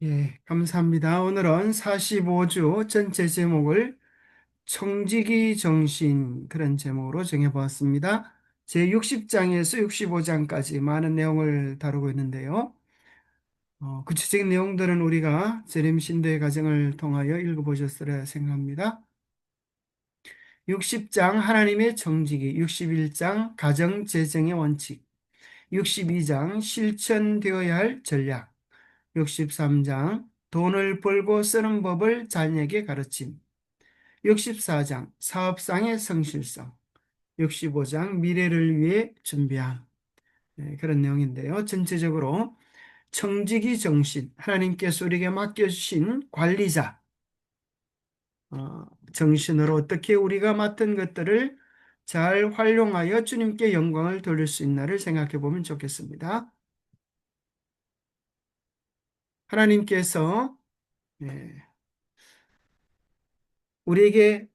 예, 감사합니다. 오늘은 45주 전체 제목을 청지기 정신 그런 제목으로 정해보았습니다. 제 60장에서 65장까지 많은 내용을 다루고 있는데요. 구체적인 내용들은 우리가 재림 신도의 과정을 통하여 읽어보셨으리라 생각합니다. 60장 하나님의 청지기, 61장 가정 재정의 원칙, 62장 실천되어야 할 전략, 63장 돈을 벌고 쓰는 법을 자녀에게 가르침, 64장 사업상의 성실성, 65장 미래를 위해 준비함. 네, 그런 내용인데요. 전체적으로 청지기 정신, 하나님께서 우리에게 맡겨주신 관리자 정신으로 어떻게 우리가 맡은 것들을 잘 활용하여 주님께 영광을 돌릴 수 있나를 생각해 보면 좋겠습니다. 하나님께서 네, 우리에게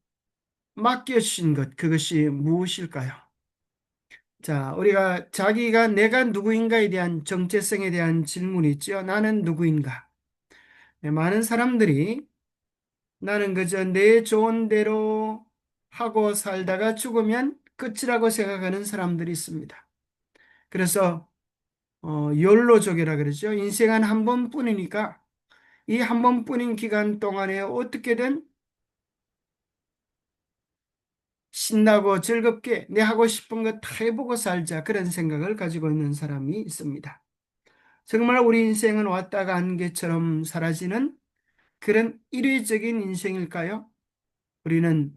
맡겨주신 것, 그것이 무엇일까요? 자, 우리가 자기가 내가 누구인가에 대한 정체성에 대한 질문이 있죠. 나는 누구인가? 네, 많은 사람들이 나는 그저 내 좋은 대로 하고 살다가 죽으면 끝이라고 생각하는 사람들이 있습니다. 그래서 욜로족이라 그러죠. 인생은 한 번뿐이니까 이 한 번뿐인 기간 동안에 어떻게든 신나고 즐겁게 내 하고 싶은 거 다 해보고 살자 그런 생각을 가지고 있는 사람이 있습니다. 정말 우리 인생은 왔다 간 게처럼 사라지는 그런 일회적인 인생일까요? 우리는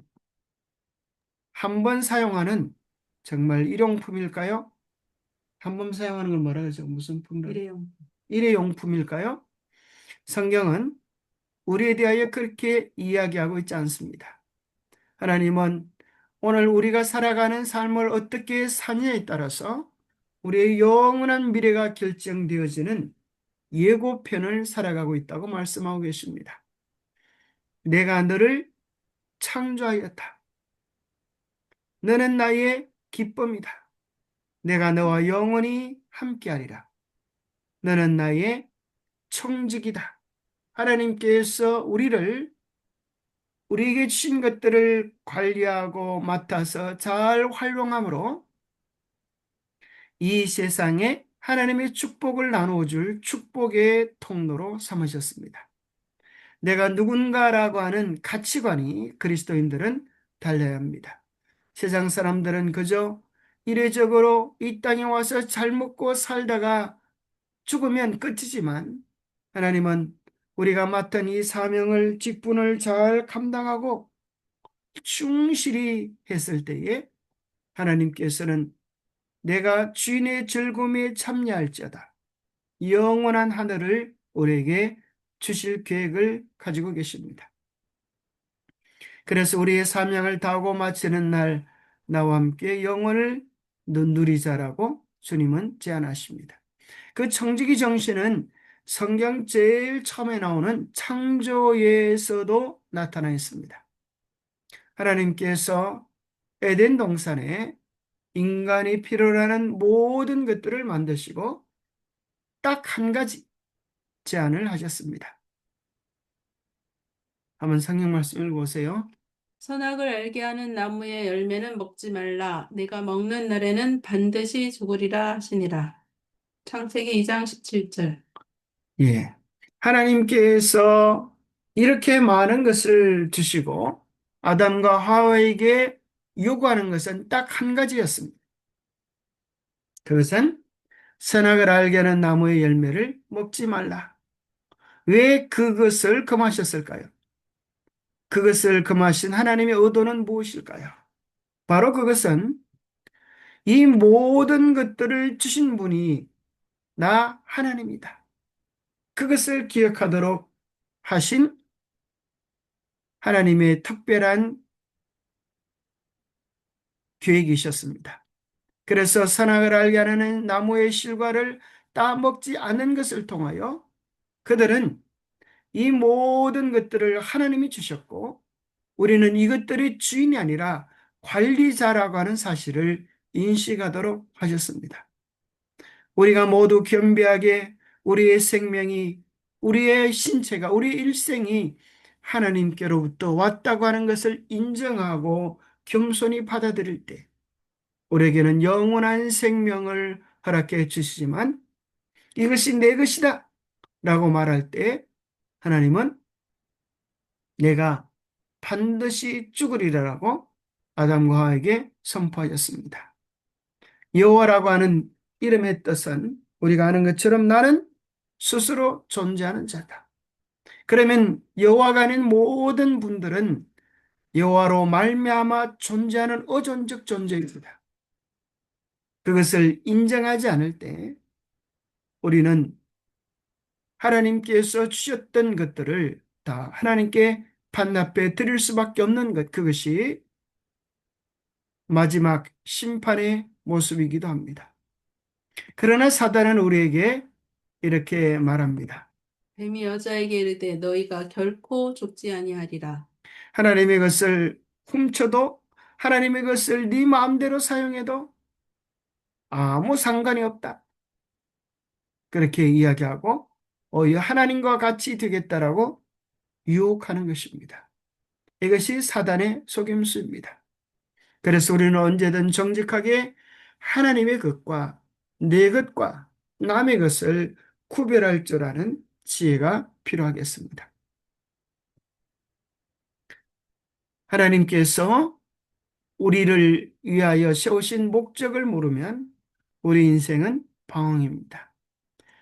한 번 사용하는 정말 일용품일까요? 한 번 사용하는 걸 뭐라 그러죠? 무슨 품이라고? 일회용품일까요? 성경은 우리에 대하여 그렇게 이야기하고 있지 않습니다. 하나님은 오늘 우리가 살아가는 삶을 어떻게 사느냐에 따라서 우리의 영원한 미래가 결정되어지는 예고편을 살아가고 있다고 말씀하고 계십니다. 내가 너를 창조하였다. 너는 나의 기쁨이다. 내가 너와 영원히 함께하리라. 너는 나의 청지기다. 하나님께서 우리에게 주신 것들을 관리하고 맡아서 잘 활용함으로 이 세상에 하나님의 축복을 나누어줄 축복의 통로로 삼으셨습니다. 내가 누군가라고 하는 가치관이 그리스도인들은 달라야 합니다. 세상 사람들은 그저 이례적으로 이 땅에 와서 잘 먹고 살다가 죽으면 끝이지만 하나님은 우리가 맡은 이 사명을 직분을 잘 감당하고 충실히 했을 때에 하나님께서는 내가 주인의 즐거움에 참여할지어다 영원한 하늘을 우리에게 주실 계획을 가지고 계십니다. 그래서 우리의 사명을 다하고 마치는 날 나와 함께 영원을 누리자라고 주님은 제안하십니다. 그 청지기 정신은 성경 제일 처음에 나오는 창조에서도 나타나 있습니다. 하나님께서 에덴 동산에 인간이 필요로 하는 모든 것들을 만드시고 딱 한 가지 제안을 하셨습니다. 한번 성경 말씀 읽어보세요. 선악을 알게 하는 나무의 열매는 먹지 말라. 내가 먹는 날에는 반드시 죽으리라 하시니라. 창세기 2장 17절. 예. 하나님께서 이렇게 많은 것을 주시고 아담과 하와에게 요구하는 것은 딱 한 가지였습니다. 그것은 선악을 알게 하는 나무의 열매를 먹지 말라. 왜 그것을 금하셨을까요? 그것을 금하신 하나님의 의도는 무엇일까요? 바로 그것은 이 모든 것들을 주신 분이 나 하나님이다. 그것을 기억하도록 하신 하나님의 특별한 계획이셨습니다. 그래서 선악을 알게 하는 나무의 실과를 따먹지 않는 것을 통하여 그들은 이 모든 것들을 하나님이 주셨고 우리는 이것들의 주인이 아니라 관리자라고 하는 사실을 인식하도록 하셨습니다. 우리가 모두 겸비하게 우리의 생명이 우리의 신체가, 우리의 일생이 하나님께로부터 왔다고 하는 것을 인정하고 겸손히 받아들일 때 우리에게는 영원한 생명을 허락해 주시지만 이것이 내 것이다 라고 말할 때 하나님은 내가 반드시 죽으리라고 아담과 하와에게 선포하셨습니다. 여호와라고 하는 이름의 뜻은 우리가 아는 것처럼 나는 스스로 존재하는 자다. 그러면 여호와가 아닌 모든 분들은 여호와로 말미암아 존재하는 어존적 존재입니다. 그것을 인정하지 않을 때 우리는 하나님께서 주셨던 것들을 다 하나님께 반납해 드릴 수밖에 없는 것, 그것이 마지막 심판의 모습이기도 합니다. 그러나 사단은 우리에게 이렇게 말합니다. 뱀이 여자에게 이르되 너희가 결코 죽지 아니하리라. 하나님의 것을 훔쳐도 하나님의 것을 네 마음대로 사용해도 아무 상관이 없다. 그렇게 이야기하고 오히려 하나님과 같이 되겠다라고 유혹하는 것입니다. 이것이 사단의 속임수입니다. 그래서 우리는 언제든 정직하게 하나님의 것과 내 것과 남의 것을 구별할 줄 아는 지혜가 필요하겠습니다. 하나님께서 우리를 위하여 세우신 목적을 모르면 우리 인생은 방황입니다.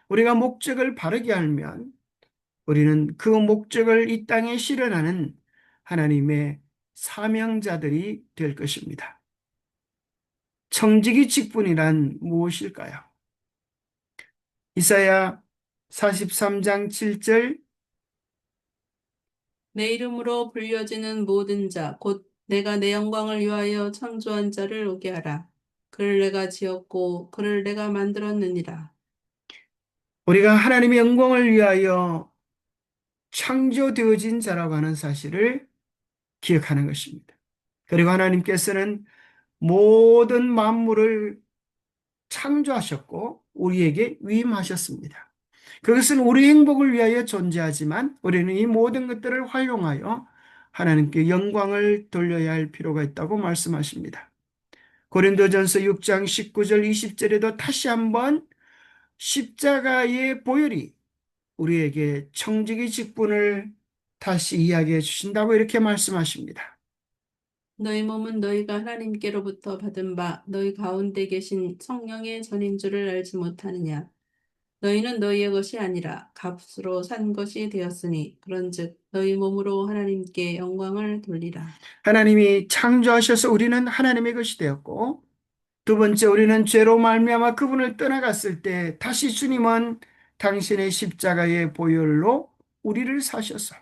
우리가 목적을 바르게 알면 우리는 그 목적을 이 땅에 실현하는 하나님의 사명자들이 될 것입니다. 청지기 직분이란 무엇일까요? 이사야 43장 7절 내 이름으로 불려지는 모든 자, 곧 내가 내 영광을 위하여 창조한 자를 오게 하라. 그를 내가 지었고 그를 내가 만들었느니라. 우리가 하나님의 영광을 위하여 창조되어진 자라고 하는 사실을 기억하는 것입니다. 그리고 하나님께서는 모든 만물을 창조하셨고 우리에게 위임하셨습니다. 그것은 우리 행복을 위하여 존재하지만 우리는 이 모든 것들을 활용하여 하나님께 영광을 돌려야 할 필요가 있다고 말씀하십니다. 고린도전서 6장 19절 20절에도 다시 한번 십자가의 보혈이 우리에게 청지기 직분을 다시 이야기해 주신다고 이렇게 말씀하십니다. 너희 몸은 너희가 하나님께로부터 받은 바 너희 가운데 계신 성령의 전인 줄을 알지 못하느냐. 너희는 너희의 것이 아니라 값으로 산 것이 되었으니 그런즉 너희 몸으로 하나님께 영광을 돌리라. 하나님이 창조하셔서 우리는 하나님의 것이 되었고 두 번째 우리는 죄로 말미암아 그분을 떠나갔을 때 다시 주님은 당신의 십자가의 보혈로 우리를 사셔서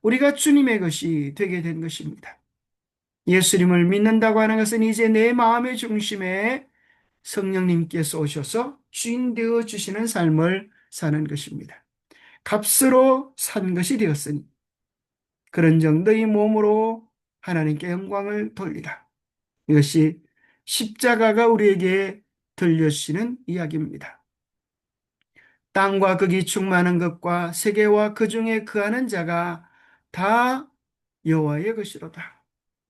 우리가 주님의 것이 되게 된 것입니다. 예수님을 믿는다고 하는 것은 이제 내 마음의 중심에 성령님께서 오셔서 주인 되어 주시는 삶을 사는 것입니다. 값으로 산 것이 되었으니 그런 정도의 몸으로 하나님께 영광을 돌리라. 이것이 십자가가 우리에게 들려주시는 이야기입니다. 땅과 거기 충만한 것과 세계와 그 중에 거하는 자가 다 여호와의 것이로다.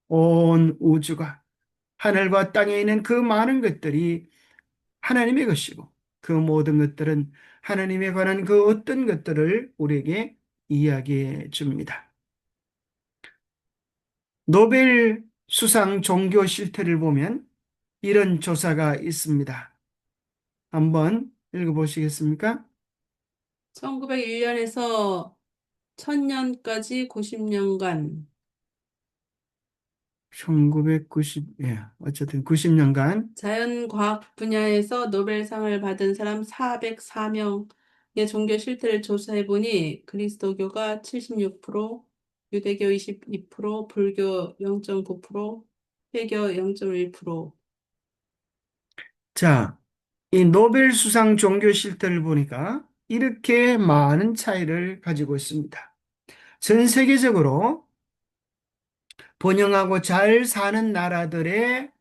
온 우주가 하늘과 땅에 있는 그 많은 것들이 하나님의 것이고 그 모든 것들은 하나님에 관한 그 어떤 것들을 우리에게 이야기해 줍니다. 노벨 수상 종교 실태를 보면 이런 조사가 있습니다. 한번 읽어보시겠습니까? 1901년에서 1000년까지 90년간 1990, 어쨌든 90년간 자연과학 분야에서 노벨상을 받은 사람 404명의 종교 실태를 조사해 보니 그리스도교가 76%, 유대교 22%, 불교 0.9%, 회교 0.1%. 자, 이 노벨 수상 종교 실태를 보니까 이렇게 많은 차이를 가지고 있습니다. 전 세계적으로 번영하고 잘 사는 나라들의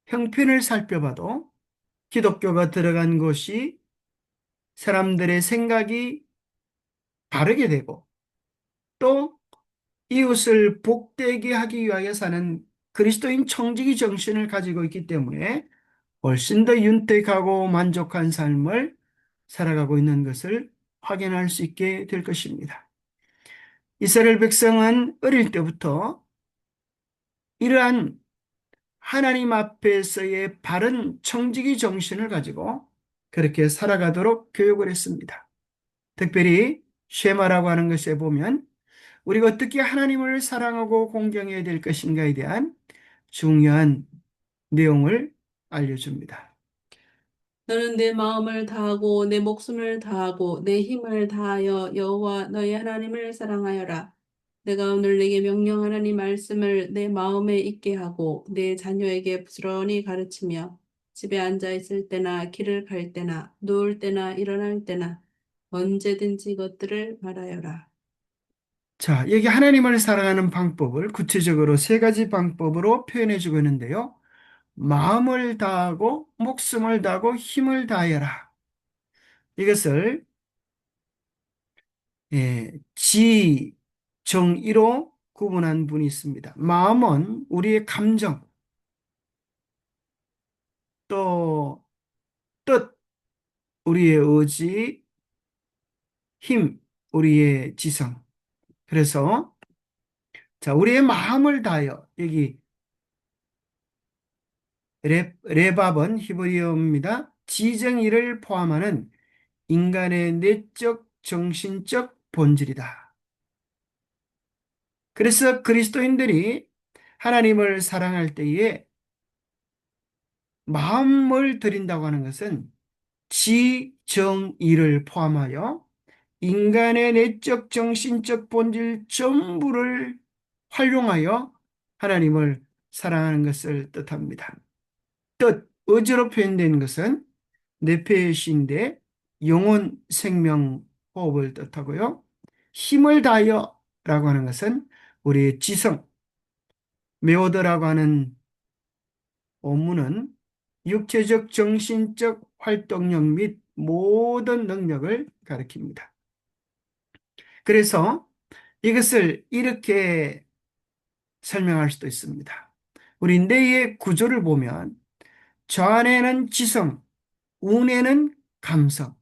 형편을 살펴봐도 기독교가 들어간 곳이 사람들의 생각이 바르게 되고 또 이웃을 복되게 하기 위하여 사는 그리스도인 청지기 정신을 가지고 있기 때문에 훨씬 더 윤택하고 만족한 삶을 살아가고 있는 것을 확인할 수 있게 될 것입니다. 이스라엘 백성은 어릴 때부터 이러한 하나님 앞에서의 바른 청지기 정신을 가지고 그렇게 살아가도록 교육을 했습니다. 특별히 쉐마라고 하는 것에 보면 우리가 어떻게 하나님을 사랑하고 공경해야 될 것인가에 대한 중요한 내용을 알려줍니다. 너는 내 마음을 다하고 내 목숨을 다하고 내 힘을 다하여 여호와 너의 하나님을 사랑하여라. 내가 오늘 내게 명령하는 이 말씀을 내 마음에 있게 하고 내 자녀에게 부지런히 가르치며 집에 앉아 있을 때나 길을 갈 때나 누울 때나 일어날 때나 언제든지 이것들을 말하여라. 자, 여기 하나님을 사랑하는 방법을 구체적으로 세 가지 방법으로 표현해 주고 있는데요. 마음을 다하고 목숨을 다하고 힘을 다하여라. 이것을 지, 정의로 구분한 분이 있습니다. 마음은 우리의 감정, 또 뜻, 우리의 의지, 힘, 우리의 지성. 그래서 자, 우리의 마음을 다하여 여기 레밥은 히브리어입니다. 지정의를 포함하는 인간의 내적 정신적 본질이다. 그래서 그리스도인들이 하나님을 사랑할 때에 마음을 드린다고 하는 것은 지정의를 포함하여 인간의 내적 정신적 본질 전부를 활용하여 하나님을 사랑하는 것을 뜻합니다. 뜻, 의지로 표현된 것은 네페시인데 영혼, 생명, 호흡을 뜻하고요. 힘을 다하여 라고 하는 것은 우리의 지성, 메오드라고 하는 원문은 육체적, 정신적 활동력 및 모든 능력을 가리킵니다. 그래서 이것을 이렇게 설명할 수도 있습니다. 우리 뇌의 구조를 보면 좌뇌는 지성, 우뇌는 감성.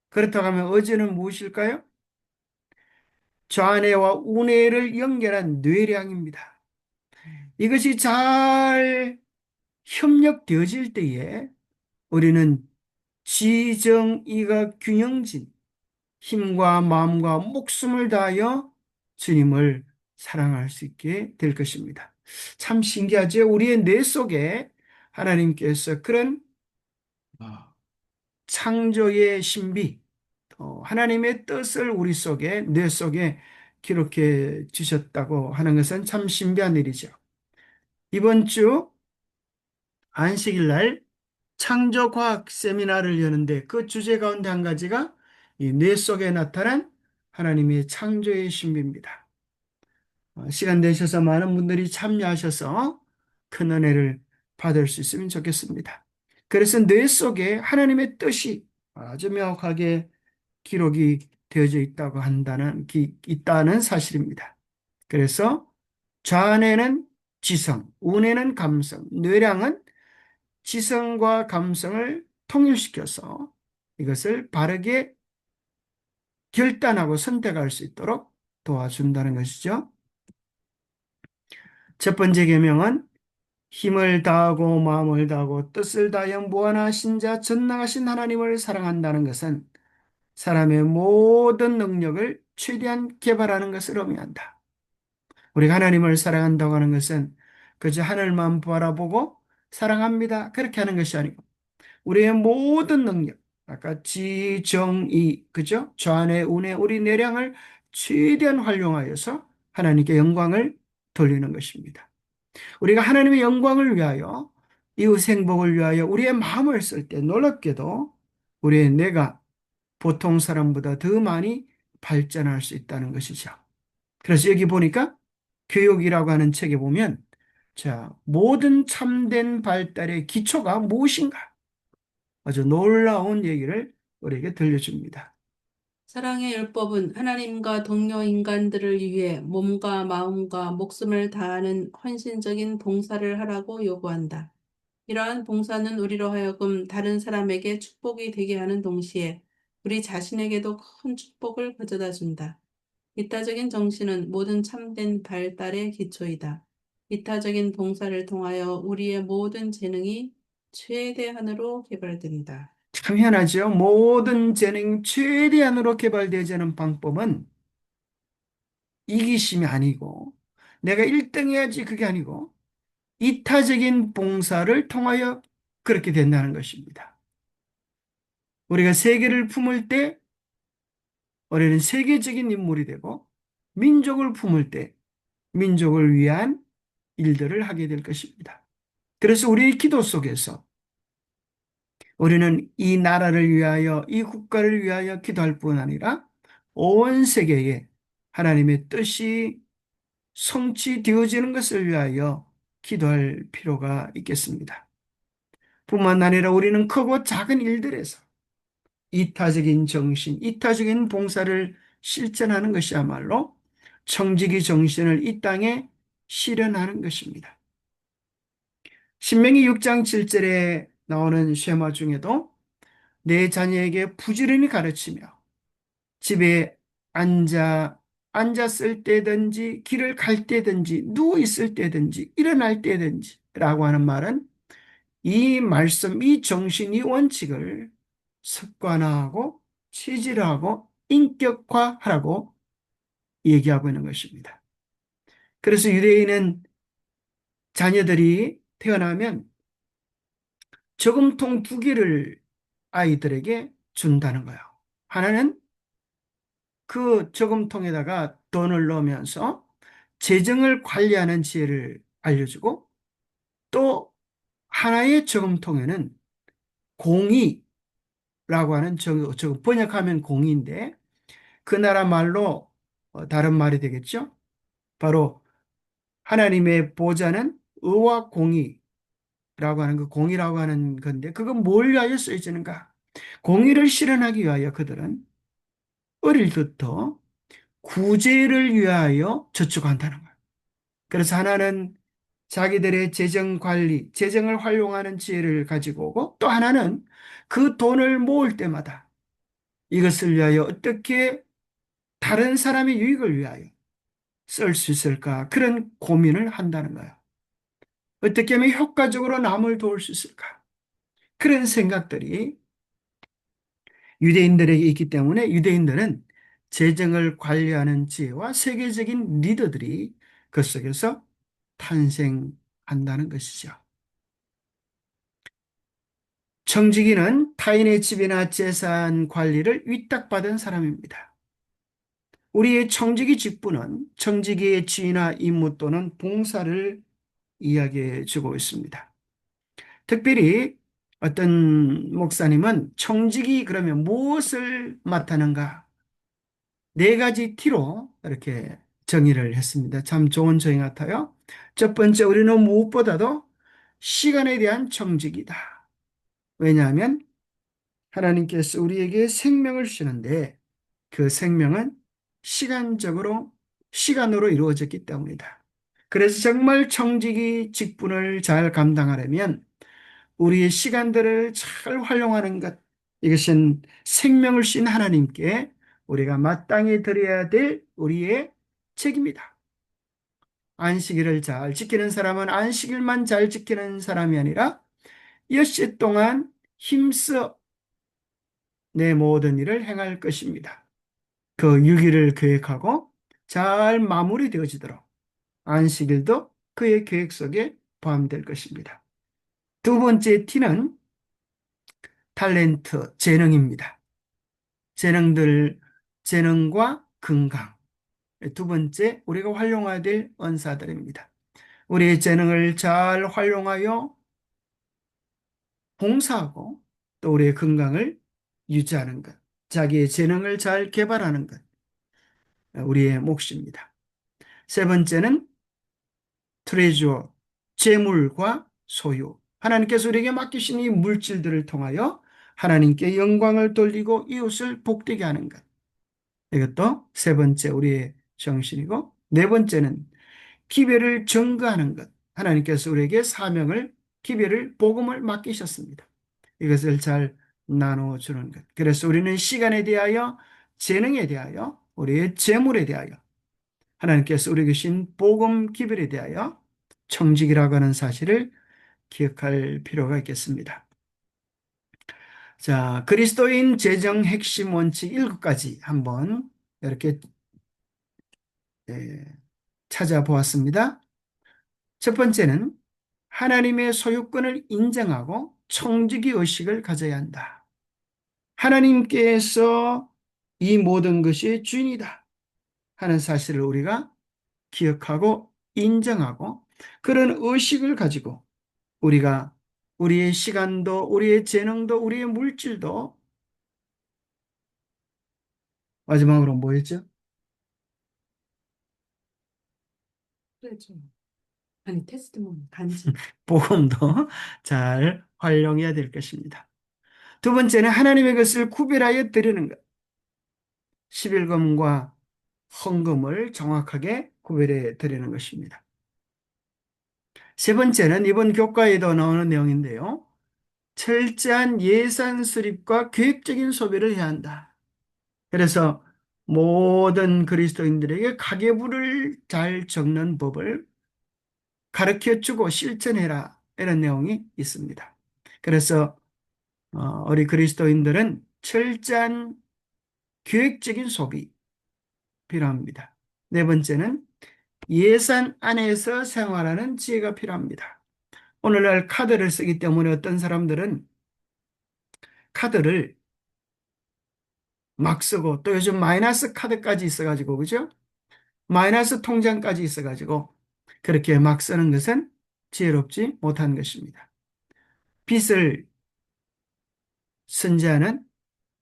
그렇다고 하면 어제는 무엇일까요? 좌뇌와 우뇌를 연결한 뇌량입니다. 이것이 잘 협력되어질 때에 우리는 지정이가 균형진 힘과 마음과 목숨을 다하여 주님을 사랑할 수 있게 될 것입니다. 참 신기하죠? 우리의 뇌 속에 하나님께서 그런 창조의 신비, 하나님의 뜻을 우리 속에, 뇌 속에 기록해 주셨다고 하는 것은 참 신비한 일이죠. 이번 주 안식일 날 창조과학 세미나를 여는데 그 주제 가운데 한 가지가 이 뇌 속에 나타난 하나님의 창조의 신비입니다. 시간 되셔서 많은 분들이 참여하셔서 큰 은혜를 받을 수 있으면 좋겠습니다. 그래서 뇌 속에 하나님의 뜻이 아주 명확하게 기록이 되어져 있다는 사실입니다. 그래서 좌뇌는 지성, 우뇌는 감성, 뇌량은 지성과 감성을 통일시켜서 이것을 바르게 결단하고 선택할 수 있도록 도와준다는 것이죠. 첫 번째 계명은 힘을 다하고 마음을 다하고 뜻을 다하여 무한하신 자 전능하신 하나님을 사랑한다는 것은 사람의 모든 능력을 최대한 개발하는 것을 의미한다. 우리가 하나님을 사랑한다고 하는 것은 그저 하늘만 바라보고 사랑합니다. 그렇게 하는 것이 아니고 우리의 모든 능력, 아까 지, 정, 이, 그죠? 좌뇌, 우뇌, 우리 내량을 최대한 활용하여서 하나님께 영광을 돌리는 것입니다. 우리가 하나님의 영광을 위하여 이웃 행복을 위하여 우리의 마음을 쓸 때 놀랍게도 우리의 뇌가 보통 사람보다 더 많이 발전할 수 있다는 것이죠. 그래서 여기 보니까 교육이라고 하는 책에 보면 자, 모든 참된 발달의 기초가 무엇인가? 아주 놀라운 얘기를 우리에게 들려줍니다. 사랑의 율법은 하나님과 동료 인간들을 위해 몸과 마음과 목숨을 다하는 헌신적인 봉사를 하라고 요구한다. 이러한 봉사는 우리로 하여금 다른 사람에게 축복이 되게 하는 동시에 우리 자신에게도 큰 축복을 가져다 준다. 이타적인 정신은 모든 참된 발달의 기초이다. 이타적인 봉사를 통하여 우리의 모든 재능이 최대한으로 개발된다. 참 희한하죠. 모든 재능이 최대한으로 개발되자는 방법은 이기심이 아니고 내가 1등 해야지 그게 아니고 이타적인 봉사를 통하여 그렇게 된다는 것입니다. 우리가 세계를 품을 때 우리는 세계적인 인물이 되고 민족을 품을 때 민족을 위한 일들을 하게 될 것입니다. 그래서 우리의 기도 속에서 우리는 이 나라를 위하여 이 국가를 위하여 기도할 뿐 아니라 온 세계에 하나님의 뜻이 성취되어지는 것을 위하여 기도할 필요가 있겠습니다. 뿐만 아니라 우리는 크고 작은 일들에서 이타적인 정신, 이타적인 봉사를 실천하는 것이야말로 청지기 정신을 이 땅에 실현하는 것입니다. 신명기 6장 7절에 나오는 쉐마 중에도 내 자녀에게 부지런히 가르치며 집에 앉았을 때든지 길을 갈 때든지 누워 있을 때든지 일어날 때든지 라고 하는 말은 이 말씀, 이 정신, 이 원칙을 습관화하고 체질화하고 인격화하라고 얘기하고 있는 것입니다. 그래서 유대인은 자녀들이 태어나면 저금통 2개를 아이들에게 준다는 거예요. 하나는 그 저금통에다가 돈을 넣으면서 재정을 관리하는 지혜를 알려주고 또 하나의 저금통에는 공의라고 하는 번역하면 공의인데 그 나라 말로 다른 말이 되겠죠. 바로 하나님의 보좌는 의와 공의라고 하는 그 공의라고 하는 건데 그건 뭘 위하여 쓰여지는가? 공의를 실현하기 위하여 그들은 어릴 때부터 구제를 위하여 저축한다는 거예요. 그래서 하나는 자기들의 재정 관리, 재정을 활용하는 지혜를 가지고 오고 또 하나는 그 돈을 모을 때마다 이것을 위하여 어떻게 다른 사람의 유익을 위하여 쓸 수 있을까? 그런 고민을 한다는 거예요. 어떻게 하면 효과적으로 남을 도울 수 있을까? 그런 생각들이 유대인들에게 있기 때문에 유대인들은 재정을 관리하는 지혜와 세계적인 리더들이 그 속에서 탄생한다는 것이죠. 청지기는 타인의 집이나 재산 관리를 위탁받은 사람입니다. 우리의 청지기 직분은 청지기의 지위나 임무 또는 봉사를 이야기해 주고 있습니다. 특별히 어떤 목사님은 청지기 그러면 무엇을 맡았는가? 4가지 T로 이렇게 정의를 했습니다. 참 좋은 정의 같아요. 첫 번째, 우리는 무엇보다도 시간에 대한 청지기다. 왜냐하면 하나님께서 우리에게 생명을 주시는데 그 생명은 시간으로 이루어졌기 때문이다. 그래서 정말 청지기 직분을 잘 감당하려면 우리의 시간들을 잘 활용하는 것, 이것은 생명을 주신 하나님께 우리가 마땅히 드려야 될 우리의 책임이다. 안식일을 잘 지키는 사람은 안식일만 잘 지키는 사람이 아니라 엿새 동안 힘써 내 모든 일을 행할 것입니다. 그 6일을 계획하고 잘 마무리되어지도록 안식일도 그의 계획 속에 포함될 것입니다. 두 번째 T는 탤런트, 재능입니다. 재능과 건강. 두 번째, 우리가 활용해야 될 언사들입니다. 우리의 재능을 잘 활용하여 봉사하고 또 우리의 건강을 유지하는 것, 자기의 재능을 잘 개발하는 것, 우리의 몫입니다. 세 번째는 트레저, 재물과 소유. 하나님께서 우리에게 맡기신 이 물질들을 통하여 하나님께 영광을 돌리고 이웃을 복되게 하는 것. 이것도 세 번째 우리의 정신이고, 네 번째는 기별을 증거하는 것. 하나님께서 우리에게 사명을, 기별을, 복음을 맡기셨습니다. 이것을 잘 나누어 주는 것. 그래서 우리는 시간에 대하여, 재능에 대하여, 우리의 재물에 대하여, 하나님께서 우리에게 주신 복음 기별에 대하여 청직이라고 하는 사실을 기억할 필요가 있겠습니다. 자, 그리스도인 재정 핵심 원칙 7가지 한번 이렇게 예, 찾아보았습니다. 첫 번째는 하나님의 소유권을 인정하고 청지기 의식을 가져야 한다. 하나님께서 이 모든 것이 주인이다 하는 사실을 우리가 기억하고 인정하고, 그런 의식을 가지고 우리가 우리의 시간도, 우리의 재능도, 우리의 물질도, 마지막으로 뭐였죠? 그렇죠. 아니, 테스트모니, 간증. 복음도 잘 활용해야 될 것입니다. 두 번째는 하나님의 것을 구별하여 드리는 것. 11금과 헌금을 정확하게 구별해 드리는 것입니다. 세 번째는 이번 교과에도 나오는 내용인데요. 철저한 예산 수립과 계획적인 소비를 해야 한다. 그래서 모든 그리스도인들에게 가계부를 잘 적는 법을 가르쳐주고 실천해라, 이런 내용이 있습니다. 그래서 우리 그리스도인들은 철저한 계획적인 소비 필요합니다. 네 번째는 예산 안에서 생활하는 지혜가 필요합니다. 오늘날 카드를 쓰기 때문에 어떤 사람들은 카드를 막 쓰고, 또 요즘 마이너스 카드까지 있어가지고, 그죠? 마이너스 통장까지 있어가지고 그렇게 막 쓰는 것은 지혜롭지 못한 것입니다. 빚을 선지하는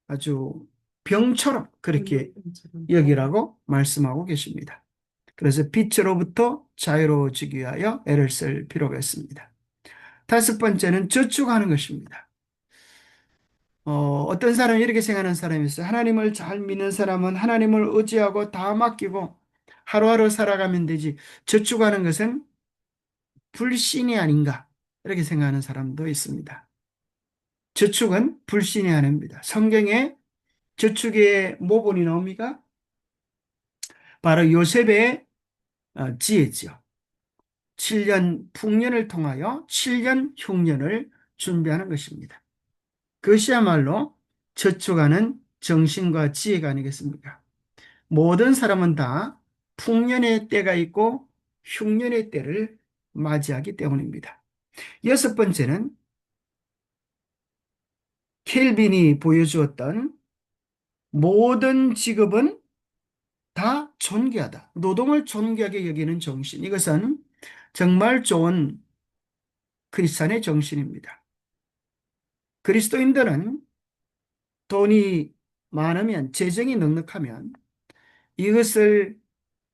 아주 병처럼 그렇게 물병처럼. 여기라고 말씀하고 계십니다. 그래서 빚으로부터 자유로워지기 위하여 애를 쓸 필요가 있습니다. 다섯 번째는 저축하는 것입니다. 어떤 사람이 이렇게 생각하는 사람이 있어요. 하나님을 잘 믿는 사람은 하나님을 의지하고 다 맡기고 하루하루 살아가면 되지, 저축하는 것은 불신이 아닌가, 이렇게 생각하는 사람도 있습니다. 저축은 불신이 아닙니다. 성경에 저축의 모본이 나옵니까? 바로 요셉의 지혜죠. 7년 풍년을 통하여 7년 흉년을 준비하는 것입니다. 그것이야말로 저축하는 정신과 지혜가 아니겠습니까? 모든 사람은 다 풍년의 때가 있고 흉년의 때를 맞이하기 때문입니다. 여섯 번째는 켈빈이 보여주었던 모든 직업은 다 존귀하다. 노동을 존귀하게 여기는 정신. 이것은 정말 좋은 크리스찬의 정신입니다. 그리스도인들은 돈이 많으면, 재정이 넉넉하면 이것을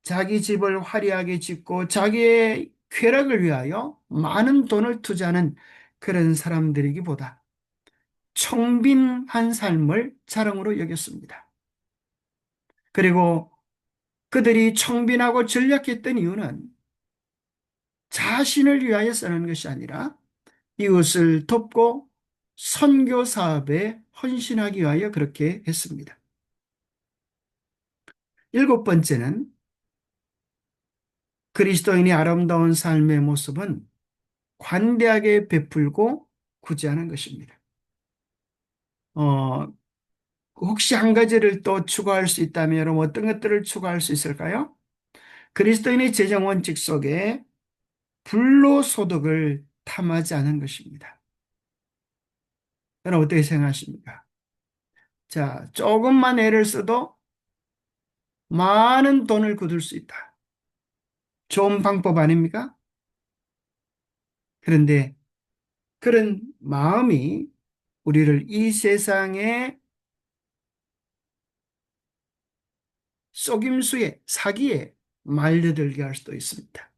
자기 집을 화려하게 짓고 자기의 쾌락을 위하여 많은 돈을 투자하는 그런 사람들이기보다 청빈한 삶을 자랑으로 여겼습니다. 그리고 그들이 청빈하고 전략했던 이유는 자신을 위하여 쓰는 것이 아니라 이웃을 돕고 선교 사업에 헌신하기 위하여 그렇게 했습니다. 일곱 번째는 그리스도인의 아름다운 삶의 모습은 관대하게 베풀고 구제하는 것입니다. 어, 혹시 한 가지를 또 추가할 수 있다면 여러분 어떤 것들을 추가할 수 있을까요? 그리스도인의 재정 원칙 속에 불로소득을 탐하지 않은 것입니다. 여러분 어떻게 생각하십니까? 자, 조금만 애를 써도 많은 돈을 거둘 수 있다. 좋은 방법 아닙니까? 그런데 그런 마음이 우리를 이 세상의 속임수에, 사기에 말려들게 할 수도 있습니다.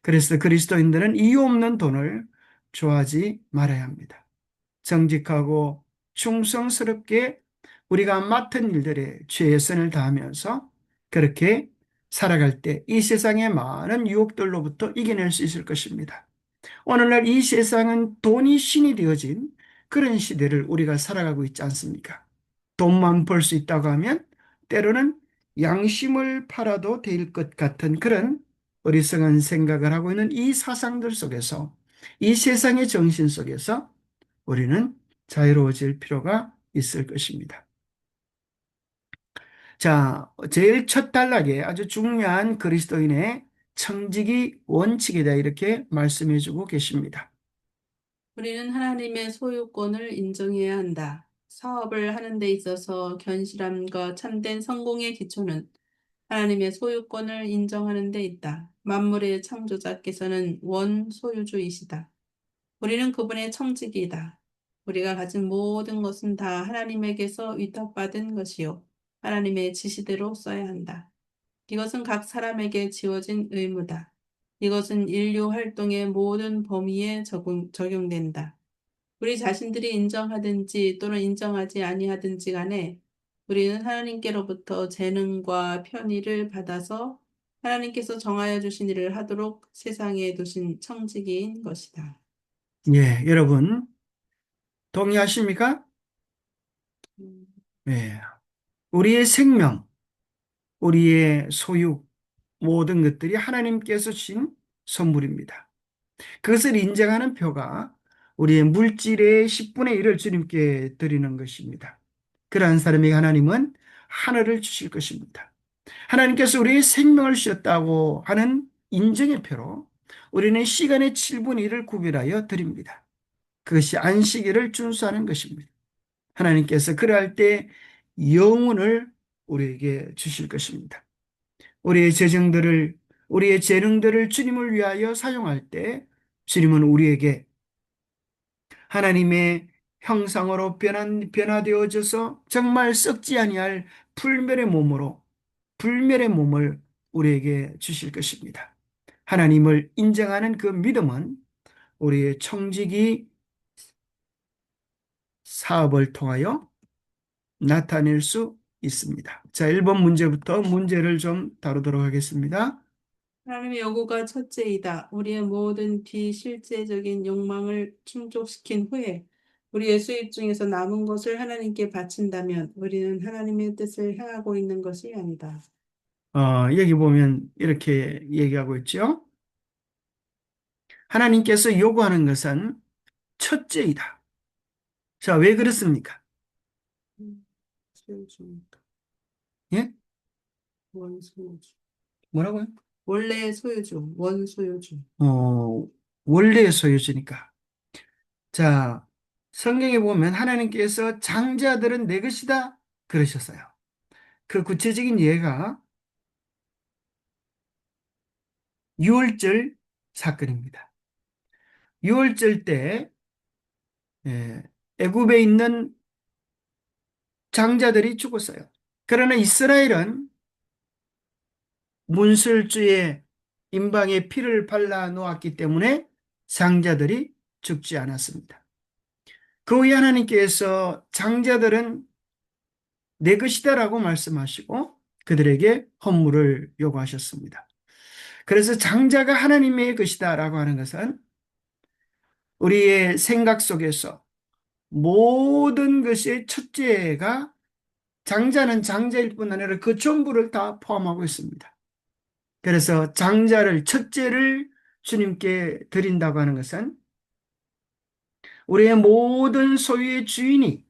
그래서 그리스도인들은 이유 없는 돈을 좋아하지 말아야 합니다. 정직하고 충성스럽게 우리가 맡은 일들에 최선을 다하면서 그렇게 살아갈 때 이 세상의 많은 유혹들로부터 이겨낼 수 있을 것입니다. 오늘날 이 세상은 돈이 신이 되어진 그런 시대를 우리가 살아가고 있지 않습니까? 돈만 벌 수 있다고 하면 때로는 양심을 팔아도 될 것 같은 그런 어리석은 생각을 하고 있는 이 사상들 속에서, 이 세상의 정신 속에서 우리는 자유로워질 필요가 있을 것입니다. 자, 제일 첫 단락에 아주 중요한 그리스도인의 청지기 원칙에 대해 이렇게 말씀해 주고 계십니다. 우리는 하나님의 소유권을 인정해야 한다. 사업을 하는 데 있어서 견실함과 참된 성공의 기초는 하나님의 소유권을 인정하는 데 있다. 만물의 창조자께서는 원소유주이시다. 우리는 그분의 청지기이다. 우리가 가진 모든 것은 다 하나님에게서 위탁받은 것이요. 하나님의 지시대로 써야 한다. 이것은 각 사람에게 지어진 의무다. 이것은 인류 활동의 모든 범위에 적용된다. 우리 자신들이 인정하든지 또는 인정하지 아니하든지 간에 우리는 하나님께로부터 재능과 편의를 받아서 하나님께서 정하여 주신 일을 하도록 세상에 두신 청지기인 것이다. 예, 여러분 동의하십니까? 음, 예. 우리의 생명, 우리의 소유, 모든 것들이 하나님께서 주신 선물입니다. 그것을 인정하는 표가 우리의 물질의 10분의 1을 주님께 드리는 것입니다. 그러한 사람에게 하나님은 하늘을 주실 것입니다. 하나님께서 우리의 생명을 주셨다고 하는 인정의 표로 우리는 시간의 7분의 1을 구별하여 드립니다. 그것이 안식일을 준수하는 것입니다. 하나님께서 그러할 때 영혼을 우리에게 주실 것입니다. 우리의 재정들을, 우리의 재능들을 주님을 위하여 사용할 때 주님은 우리에게 하나님의 형상으로 변화되어져서 정말 썩지 아니할 불멸의 몸을 우리에게 주실 것입니다. 하나님을 인정하는 그 믿음은 우리의 청지기 사업을 통하여 나타낼 수 있습니다. 자, 1번 문제부터 문제를 좀 다루도록 하겠습니다. 하나님의 요구가 첫째이다. 우리의 모든 비실제적인 욕망을 충족시킨 후에 우리의 수입 중에서 남은 것을 하나님께 바친다면 우리는 하나님의 뜻을 행하고 있는 것이 아니다. 여기 보면 이렇게 얘기하고 있죠. 하나님께서 요구하는 것은 첫째이다. 자, 왜 그렇습니까? 소유주, 예? 원소유주. 뭐라고요? 원래의 소유주, 원소유주. 어, 원래의 소유주니까. 자, 성경에 보면 하나님께서 장자들은 내 것이다 그러셨어요. 그 구체적인 예가 유월절 사건입니다. 유월절 때 애굽에 있는 장자들이 죽었어요. 그러나 이스라엘은 문설주의 임방에 피를 발라 놓았기 때문에 장자들이 죽지 않았습니다. 그 후에 하나님께서 장자들은 내 것이다라고 말씀하시고 그들에게 헌물을 요구하셨습니다. 그래서 장자가 하나님의 것이다라고 하는 것은 우리의 생각 속에서 모든 것의 첫째가 장자는 장자일 뿐 아니라 그 전부를 다 포함하고 있습니다. 그래서 장자를 첫째를 주님께 드린다고 하는 것은 우리의 모든 소유의 주인이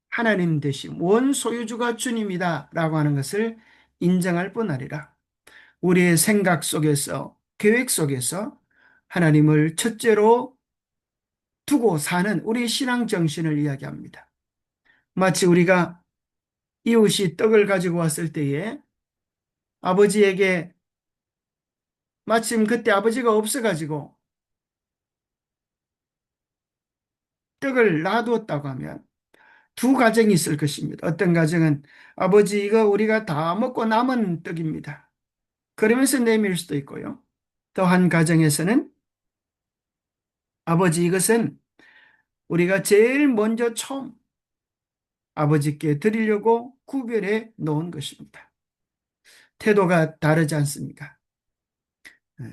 하나님 되심 원소유주가 주님이다라고 하는 것을 인정할 뿐 아니라 우리의 생각 속에서 계획 속에서 하나님을 첫째로 두고 사는 우리의 신앙 정신을 이야기합니다. 마치 우리가 이웃이 떡을 가지고 왔을 때에 아버지에게 마침 그때 아버지가 없어가지고 떡을 놔두었다고 하면 두 가정이 있을 것입니다. 어떤 가정은 아버지 이거 우리가 다 먹고 남은 떡입니다. 그러면서 내밀 수도 있고요. 또 한 가정에서는 아버지 이것은 우리가 제일 먼저 처음 아버지께 드리려고 구별해 놓은 것입니다. 태도가 다르지 않습니까? 예.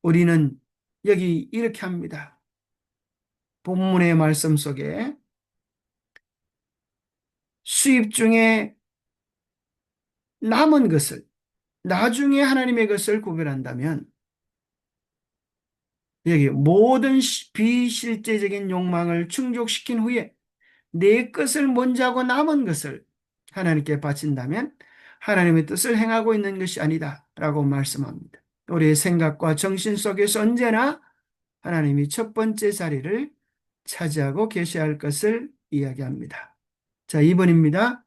우리는 여기 이렇게 합니다. 본문의 말씀 속에 수입 중에 남은 것을, 나중에 하나님의 것을 구별한다면 여기 모든 비실제적인 욕망을 충족시킨 후에 내 것을 먼저 하고 남은 것을 하나님께 바친다면 하나님의 뜻을 행하고 있는 것이 아니다 라고 말씀합니다. 우리의 생각과 정신 속에서 언제나 하나님이 첫 번째 자리를 차지하고 계셔야 할 것을 이야기합니다. 자, 2번입니다.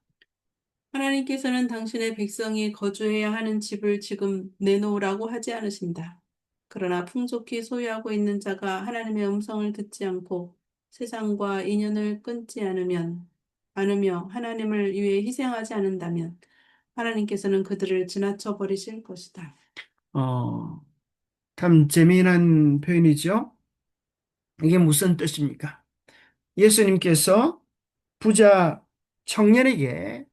하나님께서는 당신의 백성이 거주해야 하는 집을 지금 내놓으라고 하지 않으신다. 그러나 풍족히 소유하고 있는 자가 하나님의 음성을 듣지 않고 세상과 인연을 끊지 않으며 하나님을 위해 희생하지 않는다면 하나님께서는 그들을 지나쳐 버리실 것이다. 어, 참 재미난 표현이죠. 이게 무슨 뜻입니까? 예수님께서 부자 청년에게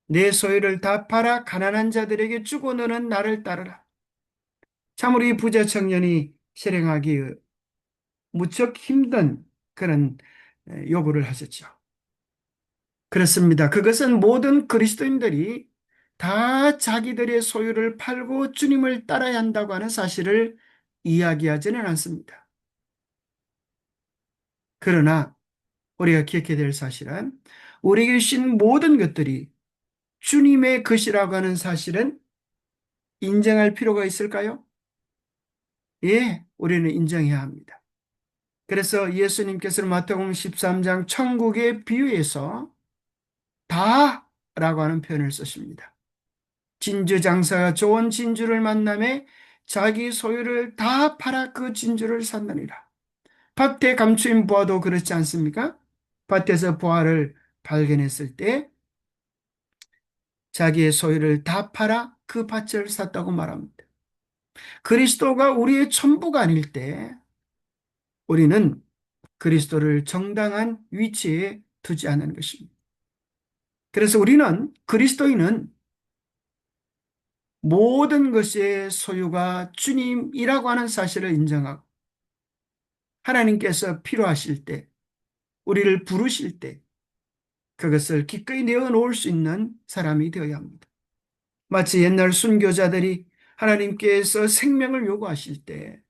내 소유를 다 팔아 가난한 자들에게 주고 너는 나를 따르라. 참으로 이 부자 청년이 실행하기 무척 힘든 그런 요구를 하셨죠. 그렇습니다. 그것은 모든 그리스도인들이 다 자기들의 소유를 팔고 주님을 따라야 한다고 하는 사실을 이야기하지는 않습니다. 그러나 우리가 기억해야 될 사실은 우리에게 주신 모든 것들이 주님의 것이라고 하는 사실은 인정할 필요가 있을까요? 예, 우리는 인정해야 합니다. 그래서 예수님께서는 마태복음 13장 천국의 비유에서 다라고 하는 표현을 쓰십니다. 진주 장사가 좋은 진주를 만남에 자기 소유를 다 팔아 그 진주를 샀느니라. 밭에 감추인 부하도 그렇지 않습니까? 밭에서 부하를 발견했을 때 자기의 소유를 다 팔아 그 밭을 샀다고 말합니다. 그리스도가 우리의 전부가 아닐 때 우리는 그리스도를 정당한 위치에 두지 않는 것입니다. 그래서 우리는 그리스도인은 모든 것의 소유가 주님이라고 하는 사실을 인정하고 하나님께서 필요하실 때, 우리를 부르실 때 그것을 기꺼이 내어놓을 수 있는 사람이 되어야 합니다. 마치 옛날 순교자들이 하나님께서 생명을 요구하실 때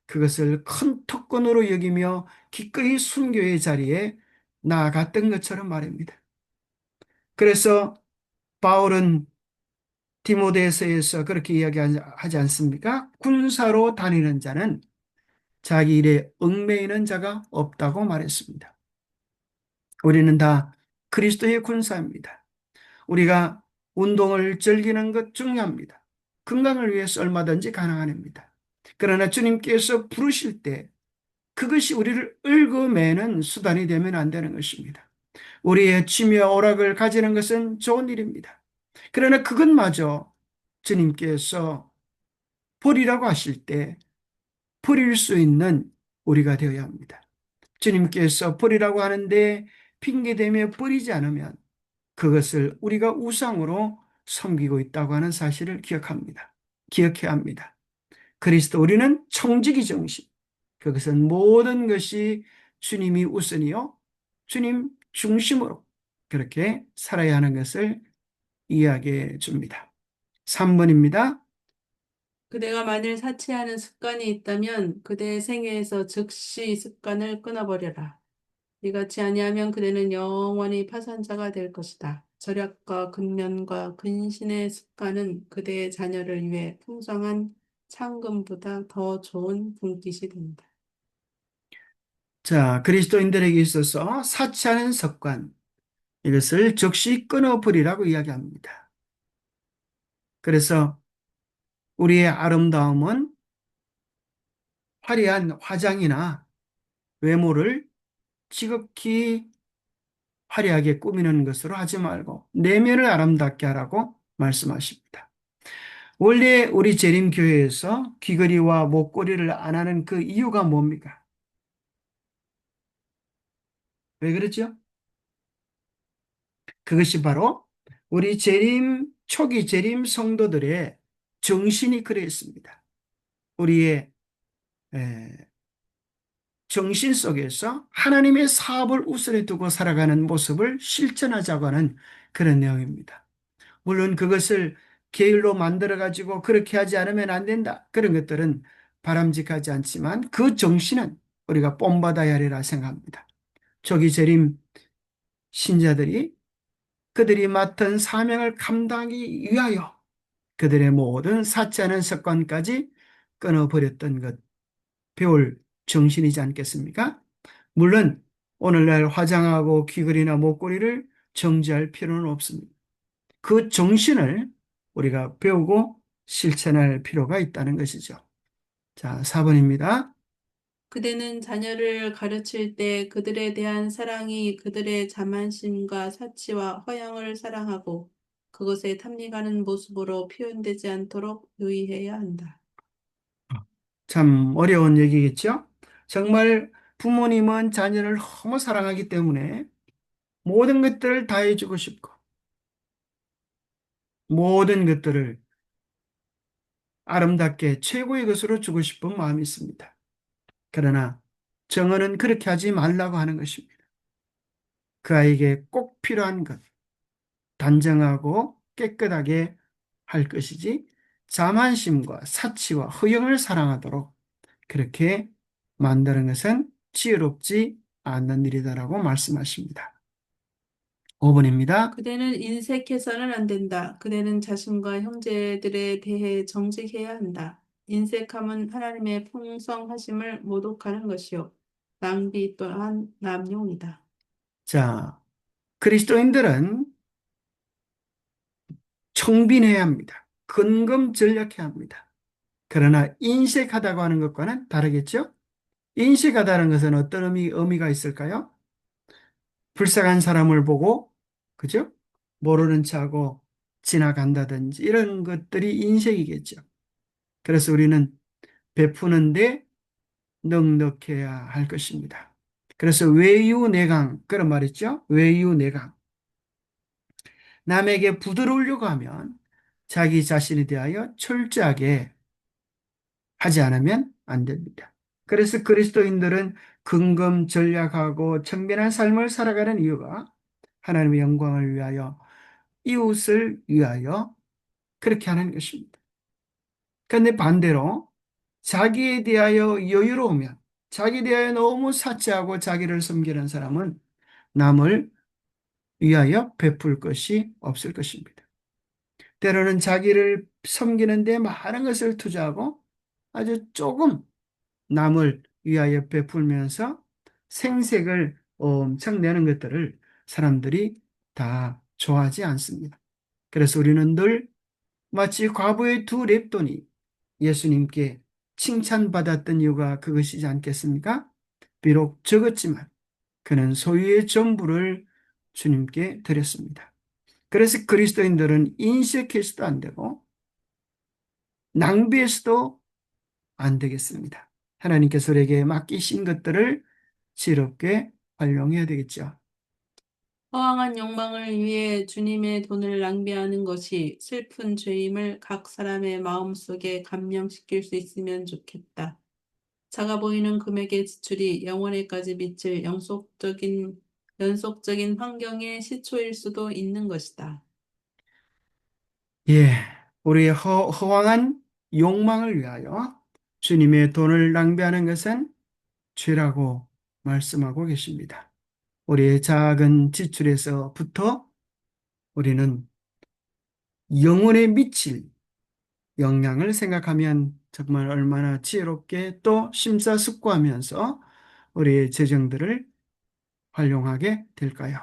그것을 큰 특권으로 여기며 기꺼이 순교의 자리에 나아갔던 것처럼 말입니다. 그래서 바울은 디모데서에서 그렇게 이야기하지 않습니까? 군사로 다니는 자는 자기 일에 얽매이는 자가 없다고 말했습니다. 우리는 다 그리스도의 군사입니다. 우리가 운동을 즐기는 것 중요합니다. 건강을 위해서 얼마든지 가능한 일입니다. 그러나 주님께서 부르실 때 그것이 우리를 얽어매는 수단이 되면 안 되는 것입니다. 우리의 취미와 오락을 가지는 것은 좋은 일입니다. 그러나 그것마저 주님께서 버리라고 하실 때 버릴 수 있는 우리가 되어야 합니다. 주님께서 버리라고 하는데 핑계대며 버리지 않으면 그것을 우리가 우상으로 섬기고 있다고 하는 사실을 기억합니다. 기억해야 합니다. 그리스도 우리는 청지기 정신. 그것은 모든 것이 주님이 우선이요. 주님 중심으로 그렇게 살아야 하는 것을 이야기해 줍니다. 3번입니다. 그대가 만일 사치하는 습관이 있다면 그대의 생애에서 즉시 습관을 끊어버려라. 이같이 아니하면 그대는 영원히 파산자가 될 것이다. 절약과 근면과 근신의 습관은 그대의 자녀를 위해 풍성한 상금보다 더 좋은 분깃이 된다. 자, 그리스도인들에게 있어서 사치하는 습관, 이것을 즉시 끊어버리라고 이야기합니다. 그래서 우리의 아름다움은 화려한 화장이나 외모를 지극히 화려하게 꾸미는 것으로 하지 말고 내면을 아름답게 하라고 말씀하십니다. 원래 우리 재림교회에서 귀걸이와 목걸이를 안 하는 그 이유가 뭡니까? 왜 그렇죠? 그것이 바로 우리 초기 재림 성도들의 정신이 그랬습니다. 우리의 정신 속에서 하나님의 사업을 우선에 두고 살아가는 모습을 실천하자고 하는 그런 내용입니다. 물론 그것을 계율로 만들어가지고 그렇게 하지 않으면 안 된다. 그런 것들은 바람직하지 않지만 그 정신은 우리가 본받아야 하리라 생각합니다. 초기 재림 신자들이 그들이 맡은 사명을 감당하기 위하여 그들의 모든 사치 않은 습관까지 끊어버렸던 것, 배울 정신이지 않겠습니까? 물론 오늘날 화장하고 귀걸이나 목걸이를 정지할 필요는 없습니다. 그 정신을 우리가 배우고 실천할 필요가 있다는 것이죠. 자, 4번입니다. 그대는 자녀를 가르칠 때 그들에 대한 사랑이 그들의 자만심과 사치와 허영을 사랑하고 그것에 탐닉하는 모습으로 표현되지 않도록 유의해야 한다. 참 어려운 얘기겠죠? 정말 부모님은 자녀를 너무 사랑하기 때문에 모든 것들을 다 해주고 싶고 모든 것들을 아름답게 최고의 것으로 주고 싶은 마음이 있습니다. 그러나 정언은 그렇게 하지 말라고 하는 것입니다. 그 아이에게 꼭 필요한 것, 단정하고 깨끗하게 할 것이지 자만심과 사치와 허영을 사랑하도록 그렇게 만드는 것은 지혜롭지 않는 일이다라고 말씀하십니다. 5번입니다. 그대는 인색해서는 안 된다. 그대는 자신과 형제들에 대해 정직해야 한다. 인색함은 하나님의 풍성하심을 모독하는 것이요. 낭비 또한 남용이다. 자, 그리스도인들은 청빈해야 합니다. 근검전략해야 합니다. 그러나 인색하다고 하는 것과는 다르겠죠? 인식하다는 것은 어떤 의미가 있을까요? 불쌍한 사람을 보고, 그죠? 모르는 척하고 지나간다든지 이런 것들이 인색이겠죠. 그래서 우리는 베푸는데 넉넉해야 할 것입니다. 그래서 외유내강, 그런 말 있죠? 외유내강. 남에게 부드러우려고 하면 자기 자신에 대하여 철저하게 하지 않으면 안 됩니다. 그래서 그리스도인들은 근검 전략하고 청빈한 삶을 살아가는 이유가 하나님의 영광을 위하여 이웃을 위하여 그렇게 하는 것입니다. 그런데 반대로 자기에 대하여 여유로우면 자기에 대하여 너무 사치하고 자기를 섬기는 사람은 남을 위하여 베풀 것이 없을 것입니다. 때로는 자기를 섬기는 데 많은 것을 투자하고 아주 조금 남을 위하여 베풀면서 생색을 엄청 내는 것들을 사람들이 다 좋아하지 않습니다. 그래서 우리는 늘 마치 과부의 두 랩돈이 예수님께 칭찬받았던 이유가 그것이지 않겠습니까? 비록 적었지만 그는 소유의 전부를 주님께 드렸습니다. 그래서 그리스도인들은 인색해서도 안 되고 낭비해서도 안 되겠습니다. 하나님께서 우리에게 맡기신 것들을 지혜롭게 활용해야 되겠죠. 허황한 욕망을 위해 주님의 돈을 낭비하는 것이 슬픈 죄임을 각 사람의 마음속에 감명시킬 수 있으면 좋겠다. 작아 보이는 금액의 지출이 영혼에까지 미칠 연속적인 환경의 시초일 수도 있는 것이다. 예, 우리의 허황한 욕망을 위하여 주님의 돈을 낭비하는 것은 죄라고 말씀하고 계십니다. 우리의 작은 지출에서부터 우리는 영혼에 미칠 영향을 생각하면 정말 얼마나 지혜롭게 또 심사숙고하면서 우리의 재정들을 활용하게 될까요?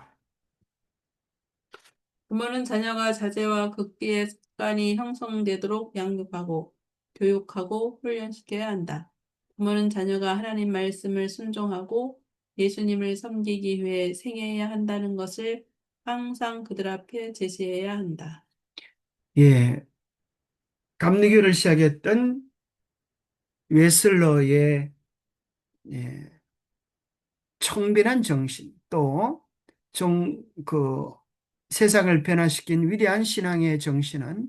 부모는 자녀가 자제와 극기의 습관이 형성되도록 양육하고 교육하고 훈련시켜야 한다. 부모는 자녀가 하나님 말씀을 순종하고 예수님을 섬기기 위해 생애해야 한다는 것을 항상 그들 앞에 제시해야 한다. 예, 감리교를 시작했던 웨슬러의 예, 청빈한 정신, 또 좀, 세상을 변화시킨 위대한 신앙의 정신은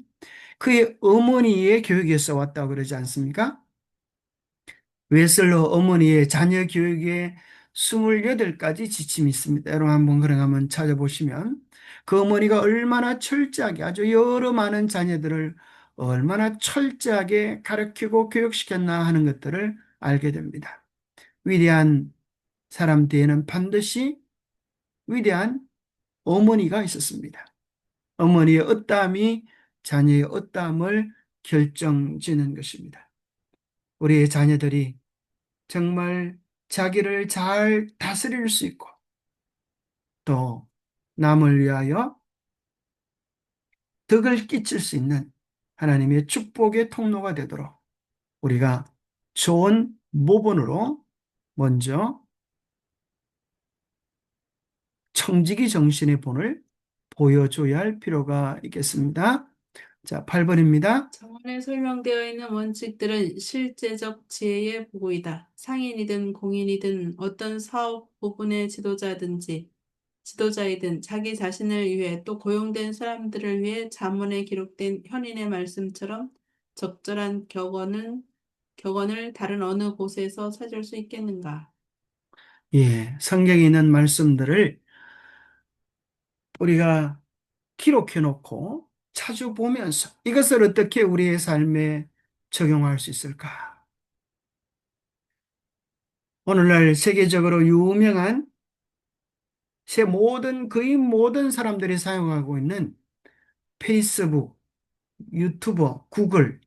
그의 어머니의 교육에서 왔다고 그러지 않습니까? 웨슬러 어머니의 자녀 교육에 28가지 지침이 있습니다. 여러분 한번 그런 거 한번 찾아보시면 그 어머니가 얼마나 철저하게 아주 여러 많은 자녀들을 얼마나 철저하게 가르치고 교육시켰나 하는 것들을 알게 됩니다. 위대한 사람 뒤에는 반드시 위대한 어머니가 있었습니다. 어머니의 어떠함이 자녀의 어떠함을 결정짓는 것입니다. 우리의 자녀들이 정말 자기를 잘 다스릴 수 있고 또 남을 위하여 덕을 끼칠 수 있는 하나님의 축복의 통로가 되도록 우리가 좋은 모본으로 먼저 청지기 정신의 본을 보여줘야 할 필요가 있겠습니다. 자, 8번입니다. 정원에 설명되어 있는 원칙들은 실제적 지혜의 보고이다. 상인이든 공인이든 어떤 사업 부분의 지도자이든 자기 자신을 위해 또 고용된 사람들을 위해 자문에 기록된 현인의 말씀처럼 적절한 격언을 다른 어느 곳에서 찾을 수 있겠는가? 예, 성경에 있는 말씀들을 우리가 기록해 놓고 자주 보면서 이것을 어떻게 우리의 삶에 적용할 수 있을까? 오늘날 세계적으로 유명한 거의 모든 사람들이 사용하고 있는 페이스북, 유튜버, 구글,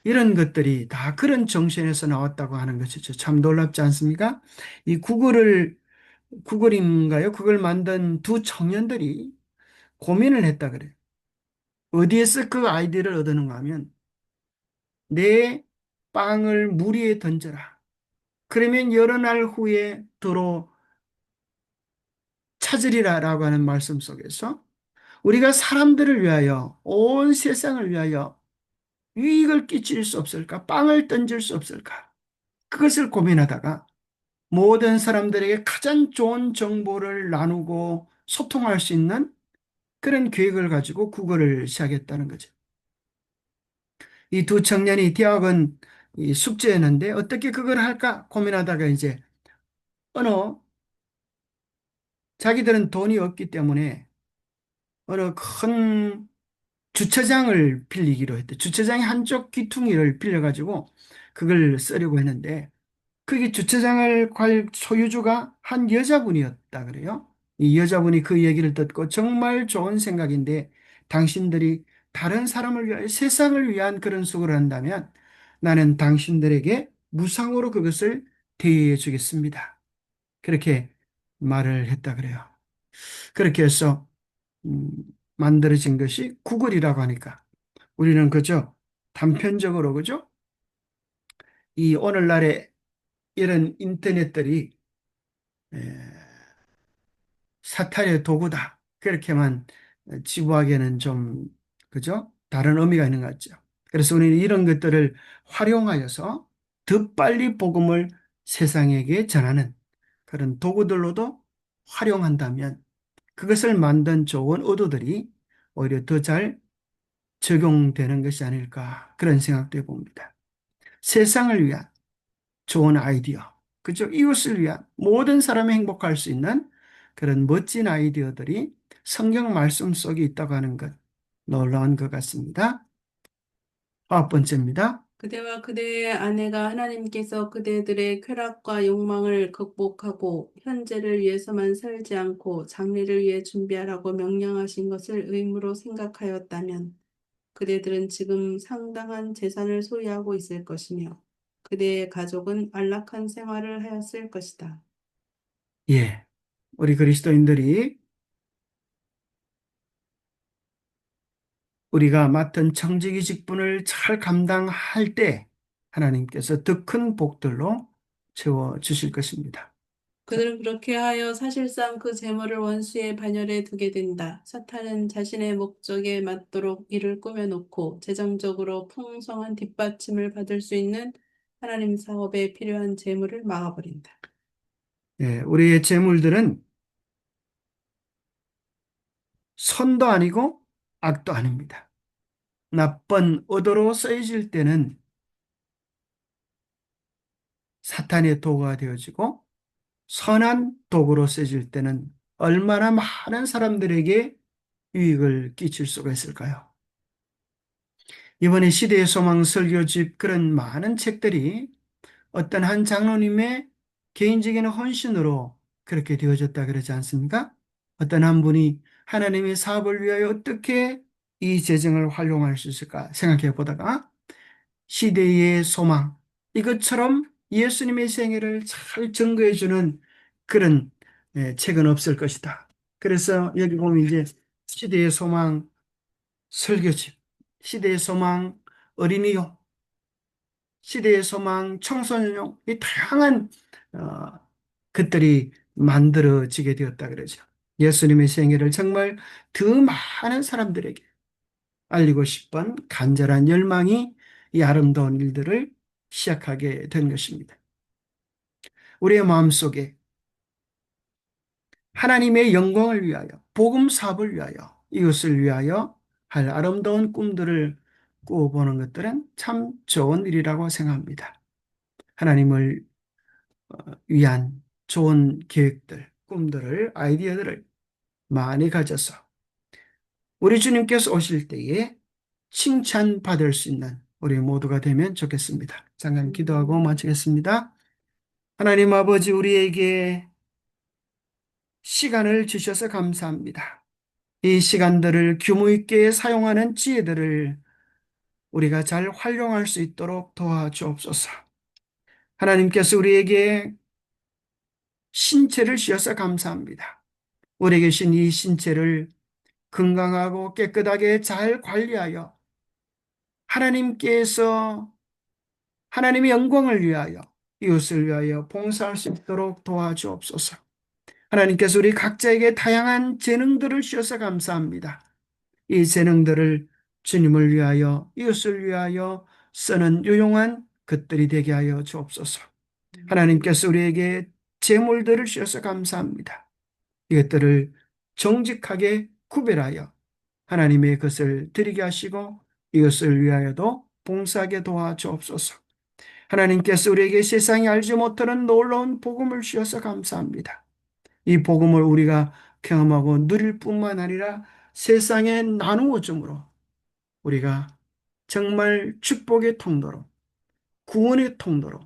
이런 것들이 다 그런 정신에서 나왔다고 하는 것이죠. 참 놀랍지 않습니까? 이 구글인가요? 그걸 만든 두 청년들이 고민을 했다 그래요. 어디에서 그 아이디어를 얻었는가 하면 내 빵을 물 위에 던져라. 그러면 여러 날 후에 도로 찾으리라라고 하는 말씀 속에서 우리가 사람들을 위하여 온 세상을 위하여 유익을 끼칠 수 없을까? 빵을 던질 수 없을까? 그것을 고민하다가 모든 사람들에게 가장 좋은 정보를 나누고 소통할 수 있는 그런 계획을 가지고 구글을 시작했다는 거죠. 이 두 청년이 대학은 이 숙제였는데 어떻게 그걸 할까 고민하다가 이제 어느 자기들은 돈이 없기 때문에 어느 큰 주차장을 빌리기로 했대. 주차장의 한쪽 귀퉁이를 빌려가지고 그걸 쓰려고 했는데 그게 주차장을 관 소유주가 한 여자분이었다 그래요. 이 여자분이 그 얘기를 듣고 정말 좋은 생각인데 당신들이 다른 사람을 위하여 세상을 위한 그런 수고를 한다면 나는 당신들에게 무상으로 그것을 대여해 주겠습니다. 그렇게 말을 했다 그래요. 그렇게 해서 음, 만들어진 것이 구글이라고 하니까 우리는 그죠? 단편적으로 그죠? 이 오늘날의 이런 인터넷들이 에, 사탈의 도구다. 그렇게만 지부하기에는 좀 그죠? 다른 의미가 있는 것 같죠. 그래서 우리는 이런 것들을 활용하여서 더 빨리 복음을 세상에게 전하는 그런 도구들로도 활용한다면 그것을 만든 좋은 의도들이 오히려 더 잘 적용되는 것이 아닐까 그런 생각도 해봅니다. 세상을 위한 좋은 아이디어, 그죠? 이웃을 위한 모든 사람이 행복할 수 있는 그런 멋진 아이디어들이 성경 말씀 속에 있다고 하는 것 놀라운 것 같습니다. 9번째입니다. 그대와 그대의 아내가 하나님께서 그대들의 쾌락과 욕망을 극복하고 현재를 위해서만 살지 않고 장래를 위해 준비하라고 명령하신 것을 의무로 생각하였다면 그대들은 지금 상당한 재산을 소유하고 있을 것이며 그대의 가족은 안락한 생활을 하였을 것이다. 예, 우리 그리스도인들이 우리가 맡은 청지기 직분을 잘 감당할 때 하나님께서 더 큰 복들로 채워 주실 것입니다. 자, 그들은 그렇게 하여 사실상 그 재물을 원수의 반열에 두게 된다. 사탄은 자신의 목적에 맞도록 이를 꾸며놓고 재정적으로 풍성한 뒷받침을 받을 수 있는 하나님 사업에 필요한 재물을 막아버린다. 예, 우리의 재물들은 선도 아니고 악도 아닙니다. 나쁜 의도로 쓰여질 때는 사탄의 도구가 되어지고 선한 도구로 쓰여질 때는 얼마나 많은 사람들에게 유익을 끼칠 수가 있을까요? 이번에 시대의 소망 설교집 그런 많은 책들이 어떤 한 장로님의 개인적인 헌신으로 그렇게 되어졌다 그러지 않습니까? 어떤 한 분이 하나님의 사업을 위하여 어떻게 이 재정을 활용할 수 있을까 생각해 보다가 시대의 소망, 이것처럼 예수님의 생애를 잘 증거해 주는 그런 책은 없을 것이다. 그래서 여기 보면 이제 시대의 소망 설교집, 시대의 소망 어린이용, 시대의 소망 청소년용, 이 다양한 어, 것들이 만들어지게 되었다 그러죠. 예수님의 생애를 정말 더 많은 사람들에게 알리고 싶은 간절한 열망이 이 아름다운 일들을 시작하게 된 것입니다. 우리의 마음속에 하나님의 영광을 위하여, 복음 사업을 위하여, 이웃을 위하여 할 아름다운 꿈들을 꾸어보는 것들은 참 좋은 일이라고 생각합니다. 하나님을 위한 좋은 계획들, 꿈들을, 아이디어들을 많이 가져서 우리 주님께서 오실 때에 칭찬받을 수 있는 우리 모두가 되면 좋겠습니다. 잠깐 기도하고 마치겠습니다. 하나님 아버지, 우리에게 시간을 주셔서 감사합니다. 이 시간들을 규모 있게 사용하는 지혜들을 우리가 잘 활용할 수 있도록 도와주옵소서. 하나님께서 우리에게 신체를 주셔서 감사합니다. 우리에게 주신 이 신체를 건강하고 깨끗하게 잘 관리하여 하나님께서 하나님의 영광을 위하여 이웃을 위하여 봉사할 수 있도록 도와주옵소서. 하나님께서 우리 각자에게 다양한 재능들을 주셔서 감사합니다. 이 재능들을 주님을 위하여 이웃을 위하여 쓰는 유용한 것들이 되게 하여 주옵소서. 하나님께서 우리에게 재물들을 주셔서 감사합니다. 이것들을 정직하게 구별하여 하나님의 것을 드리게 하시고 이것을 위하여도 봉사하게 도와주옵소서. 하나님께서 우리에게 세상이 알지 못하는 놀라운 복음을 주셔서 감사합니다. 이 복음을 우리가 경험하고 누릴 뿐만 아니라 세상에 나누어 줌으로 우리가 정말 축복의 통로로, 구원의 통로로,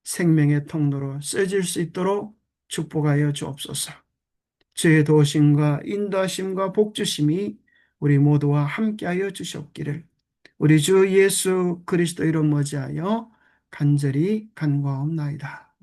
생명의 통로로 쓰여질 수 있도록 축복하여 주옵소서. 주의 도우심과 인도하심과 복주심이 우리 모두와 함께하여 주시옵기를 우리 주 예수 그리스도 이름 머지하여 간절히 간구하옵나이다.